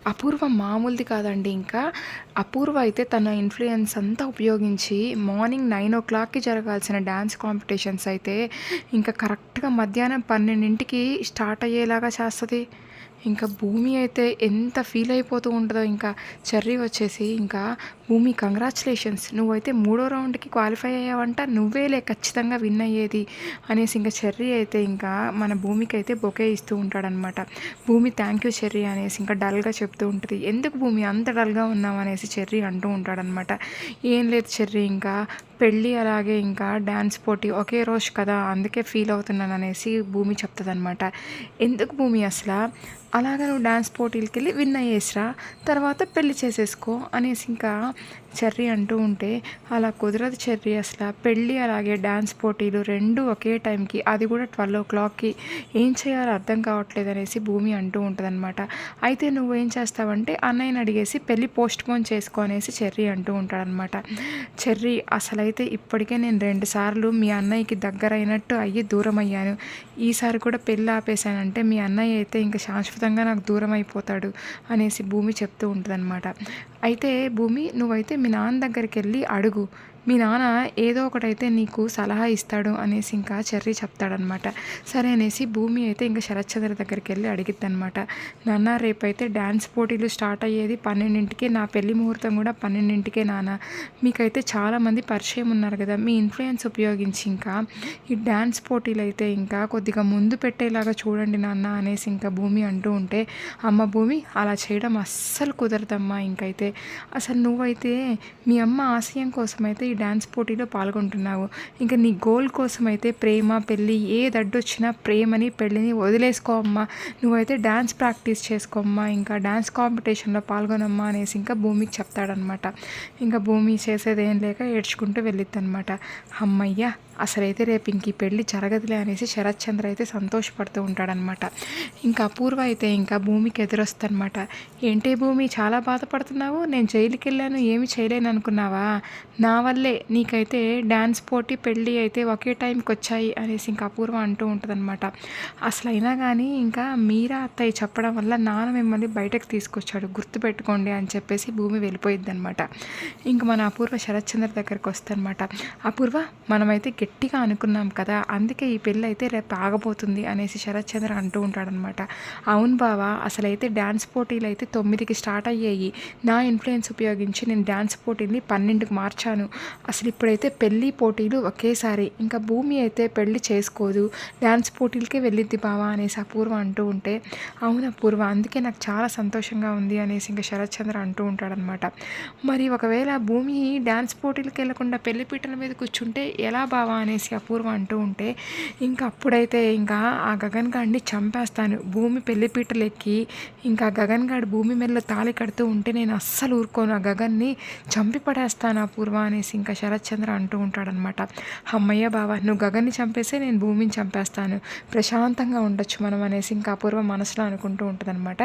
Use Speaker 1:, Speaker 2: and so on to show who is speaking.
Speaker 1: అపూర్వ మామూలుది కాదండి ఇంకా. అపూర్వ అయితే తన ఇన్‌ఫ్లూయెన్స్ అంతా ఉపయోగించి మార్నింగ్ 9:00కి జరగాల్సిన డాన్స్ కాంపిటీషన్స్ అయితే ఇంకా కరెక్ట్‌గా మధ్యాహ్నం 12కి స్టార్ట్ అయ్యేలాగా చేస్తది. ఇంకా భూమి అయితే ఎంత ఫీల్ అయిపోతూ ఉంటదో ఇంకా. చెర్రీ వచ్చేసి ఇంకా, "భూమి కంగ్రాచ్యులేషన్స్, నువ్వైతే మూడో రౌండ్‌కి క్వాలిఫై అయ్యావంట. నువ్వేలే ఖచ్చితంగా విన్ అయ్యేది" అనేసి ఇంకా చెర్రీ అయితే ఇంకా మన భూమికైతే బొకే ఇస్తూ ఉంటాడనమాట. భూమి థ్యాంక్ యూ చెర్రీ అనేసి ఇంకా డల్‌గా చెప్తూ ఉంటది. "ఎందుకు భూమి అంత డల్‌గా ఉన్నావు" అనేసి చెర్రీ అంటూ ఉంటాడనమాట. "ఏం లేదు చెర్రీ, ఇంకా పెళ్ళి అలాగే ఇంకా డాన్స్ పోటీ ఒకే రోజు కదా, అందుకే ఫీల్ అవుతున్నాననేసి" భూమి చెప్తదనమాట. "ఎందుకు భూమి అసలా? అలాగా నువ్వు డాన్స్ పోటీలకెళ్ళి విన్ అయ్యేసిరా, తర్వాత పెళ్లి చేసేసుకో" అనేసి ఇంకా చెర్రీ అంటూ ఉంటే, "అలా కుదరదు చెర్రీ, అసల పెళ్ళి అలాగే డాన్స్ పోటీలు 2 ఒకే టైంకి, అది కూడా 12:00కి, ఏం చేయాలో అర్థం కావట్లేదు" అనేసి భూమి అంటూ ఉంటదనమాట. "అయితే నువ్వేం చేస్తావంటే అన్నయ్యని అడిగేసి పెళ్లి పోస్ట్‌పోన్ చేసుకో" అనేసి చెర్రీ అంటూ ఉంటాడనమాట. చెర్రీ, "అసలైతే ఇప్పటికే నేను 2 సార్లు మీ అన్నయ్యకి దగ్గరైనట్టు అయ్యి దూరమయ్యాను. ఈసారి కూడా పెళ్ళి ఆపేశానంటే మీ అన్నయ్య అయితే ఇంక శాశ్వతంగా నాకు దూరం అయిపోతాడు" అనేసి భూమి చెప్తూ ఉంటదనమాట. "అయితే భూమి, నువ్వైతే మీ నాన్న దగ్గరికెళ్ళి అడుగు. మీ నాన్న ఏదో ఒకటైతే నీకు సలహా ఇస్తాడు" అనేసి ఇంకా చెర్రీ చెప్తాడనమాట. సరే అనేసి భూమి అయితే ఇంక శరత్చంద్ర దగ్గరికెళ్ళి అడిగిద్దనమాట. "నాన్న, రేపైతే డాన్స్ పోటీలు స్టార్ట్ అయ్యేది 12కి, నా పెళ్లి ముహూర్తం కూడా 12కే నాన్న. మీకైతే చాలామంది పరిచయం ఉన్నారు కదా, మీ ఇన్‌ఫ్లూయెన్స్ ఉపయోగించి ఇంకా ఈ డాన్స్ పోటీలైతే ఇంకా కొద్దిగా ముందు పెట్టేలాగా చూడండి నాన్న" అనేసి ఇంకా భూమి అంటూ ఉంటే, "అమ్మ భూమి, అలా చేయడం అస్సలు కుదరదమ్మా. ఇంకైతే అసలు నువ్వైతే మీ అమ్మ ఆశయం కోసమైతే ఈ డాన్స్ పోటీలో పాల్గొంటున్నావు. ఇంక నీ గోల్ కోసమైతే ప్రేమ, పెళ్ళి ఏదడ్డొచ్చినా ప్రేమని, పెళ్ళిని వదిలేసుకో అమ్మా. నువ్వైతే డాన్స్ ప్రాక్టీస్ చేసుకో అమ్మా. ఇంకా డాన్స్ కాంపిటీషన్‌లో పాల్గొనమ్మా" అనేసి ఇంకా భూమికి చెప్తాడనమాట. ఇంకా భూమి చేసేదేం లేక ఏడ్చుకుంటూ వెళ్ళిద్దనమాట. హమ్మయ్య! అసలైతే రేపు ఇంక ఈ పెళ్ళి జరగదులే అనేసి శరత్చంద్ర అయితే సంతోషపడుతూ ఉంటాడనమాట. ఇంకా అపూర్వ అయితే ఇంకా భూమికి ఎదురొస్తదనమాట. "ఏంటే భూమి, చాలా బాధపడుతున్నావు? నేను జైలుకెళ్ళాను, ఏమి చేయలేను అనుకున్నావా? నా వల్లే నీకైతే డాన్స్ పోటీ, పెళ్ళి అయితే ఒకే టైంకొచ్చాయి" అనేసి ఇంకా అపూర్వ అంటూ ఉంటదనమాట. "అసలైనా కానీ ఇంకా మీరా అత్తయ్య చెప్పడం వల్ల నాన్న మిమ్మల్ని బయటకు తీసుకొచ్చాడు, గుర్తుపెట్టుకోండి" అని చెప్పేసి భూమి వెళ్ళిపోయిద్దనమాట. ఇంక మన అపూర్వ శరత్చంద్ర దగ్గరికి వస్తదనమాట. "అపూర్వ, మనమైతే గట్టిగా అనుకున్నాం కదా, అందుకే ఈ పెళ్ళి అయితే రేపు ఆగబోతుంది" అనేసి శరత్చంద్ర అంటూ ఉంటాడనమాట. "అవును బావ, అసలైతే డాన్స్ పోటీలు అయితే 9కి స్టార్ట్ అయ్యాయి. నా ఇన్‌ఫ్లూయెన్స్ ఉపయోగించి నేను డాన్స్ పోటీని 12కి మార్చాను. అసలు ఇప్పుడైతే పెళ్ళి, పోటీలు ఒకేసారి. ఇంకా భూమి అయితే పెళ్ళి చేసుకోదు, డాన్స్ పోటీలకే వెళ్ళిద్ది బావ" అనేసి అపూర్వ అంటూ ఉంటే, "అవును అపూర్వ, అందుకే నాకు చాలా సంతోషంగా ఉంది" అనేసి ఇంకా శరత్చంద్ర అంటూ ఉంటాడనమాట. "మరి ఒకవేళ భూమి డాన్స్ పోటీలకి వెళ్ళకుండా పెళ్లిపీటల మీద కూర్చుంటే ఎలా బావ" అనేసి అపూర్వ అంటూ ఉంటే, "ఇంక అప్పుడైతే ఇంకా ఆ గగన్ గాడిని చంపేస్తాను. భూమి పెళ్లిపీటలెక్కి ఇంకా గగన్ గాడు భూమి మెడలో తాళి కడుతూ ఉంటే నేను అస్సలు ఊరుకోను. ఆ గగన్‌ని చంపి పడేస్తాను అపూర్వ" అనేసి ఇంకా శరత్చంద్ర అంటూ ఉంటాడనమాట. "హమ్మయ్య బావ, నువ్వు గగన్‌ని చంపేస్తే నేను భూమిని చంపేస్తాను. ప్రశాంతంగా ఉండొచ్చు మనం" అనేసి ఇంకా అపూర్వ మనసులో అనుకుంటూ ఉంటదనమాట.